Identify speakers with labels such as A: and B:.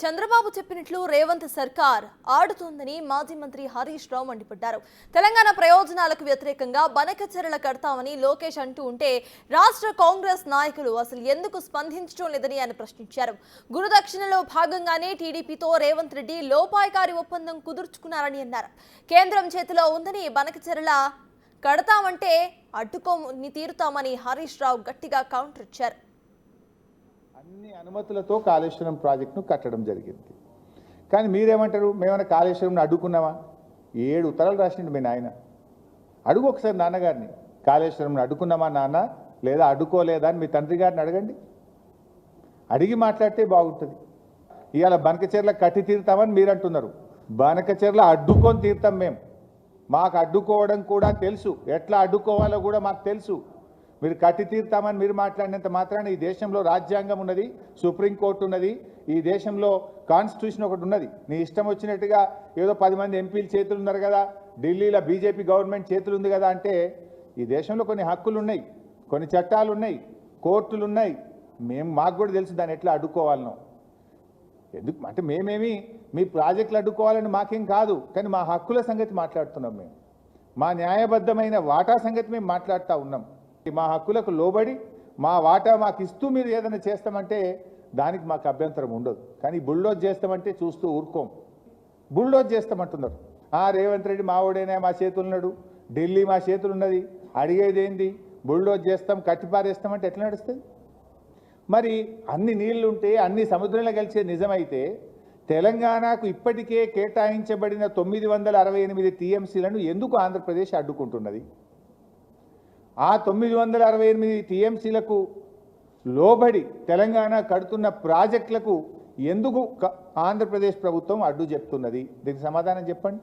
A: చంద్రబాబు చెప్పినట్లు రేవంత్ సర్కార్ ఆడుతోందని మాజీ మంత్రి హరీష్ రావు మండిపడ్డారు. తెలంగాణ ప్రయోజనాలకు వ్యతిరేకంగా బనకచెర్ల కడతామని లోకేష్ అంటూ ఉంటే రాష్ట్ర కాంగ్రెస్ నాయకులు అసలు ఎందుకు స్పందించడం లేదని ఆయన ప్రశ్నించారు. గురుదక్షిణలో భాగంగానే టీడీపీతో రేవంత్ రెడ్డి లోపాయకారి ఒప్పందం కుదుర్చుకున్నారని అన్నారు. కేంద్రం చేతిలో ఉందని బనకచెర్ల కడతామంటే అడ్డుకోని తీరుతామని హరీష్ రావు గట్టిగా కౌంటర్ ఇచ్చారు.
B: అన్ని అనుమతులతో కాళేశ్వరం ప్రాజెక్టును కట్టడం జరిగింది. కానీ మీరేమంటారు? మేమైనా కాళేశ్వరంను అడ్డుకున్నామా? 7 ఉత్తరాలు రాసిండు మీ నాయన. అడుగు ఒకసారి నాన్నగారిని, కాళేశ్వరంను అడ్డుకున్నామా నాన్న, లేదా అడ్డుకోలేదా అని మీ తండ్రి గారిని అడగండి. అడిగి మాట్లాడితే బాగుంటుంది. ఇవాళ బనకచెర్ల కట్టి తీరుతామని మీరు అంటున్నారు. బనకచెర్ల అడ్డుకొని తీరుతాం మేము. మాకు అడ్డుకోవడం కూడా తెలుసు, ఎట్లా అడ్డుకోవాలో కూడా మాకు తెలుసు. మీరు కట్టి తీరుతామని మీరు మాట్లాడినంత మాత్రాన ఈ దేశంలో రాజ్యాంగం ఉన్నది, సుప్రీంకోర్టు ఉన్నది, ఈ దేశంలో కాన్స్టిట్యూషన్ ఒకటి ఉన్నది. నీ ఇష్టం వచ్చినట్టుగా ఏదో 10 మంది ఎంపీలు చేతులు ఉన్నారు కదా, ఢిల్లీలో బీజేపీ గవర్నమెంట్ చేతులు ఉంది కదా అంటే, ఈ దేశంలో కొన్ని హక్కులు ఉన్నాయి, కొన్ని చట్టాలు ఉన్నాయి, కోర్టులు ఉన్నాయి. మాకు కూడా తెలుసు దాన్ని ఎట్లా అడ్డుకోవాలనో. ఎందుకు అంటే మేమేమి మీ ప్రాజెక్టులు అడ్డుకోవాలని మాకేం కాదు, కానీ మా హక్కుల సంగతి మాట్లాడుతున్నాం. మేము మా న్యాయబద్ధమైన వాటా సంగతి మేము మాట్లాడుతూ ఉన్నాం. మా హక్కులకు లోబడి మా వాటా మాకు ఇస్తూ మీరు ఏదైనా చేస్తామంటే దానికి మాకు అభ్యంతరం ఉండదు. కానీ బుల్డోజ్ చేస్తామంటే చూస్తూ ఊరుకోం. బుల్డోజ్ చేస్తామంటున్నారు. రేవంత్ రెడ్డి మావోడైనా మా చేతులు ఉన్నాడు, ఢిల్లీ మా చేతులు ఉన్నది, అడిగేది ఏంది? బుల్డోజ్ చేస్తాం, కట్టిపారేస్తామంటే ఎట్లా నడుస్తుంది? మరి అన్ని నీళ్లుంటే అన్ని సముద్రంలో కలిసే నిజమైతే తెలంగాణకు ఇప్పటికే కేటాయించబడిన 968 టీఎంసీలను ఎందుకు ఆంధ్రప్రదేశ్ అడ్డుకుంటున్నది? ఆ 968 టీఎంసీలకు లోబడి తెలంగాణ కడుతున్న ప్రాజెక్టులకు ఎందుకు ఆంధ్రప్రదేశ్ ప్రభుత్వం అడ్డు చెప్తున్నది? దీనికి సమాధానం చెప్పండి.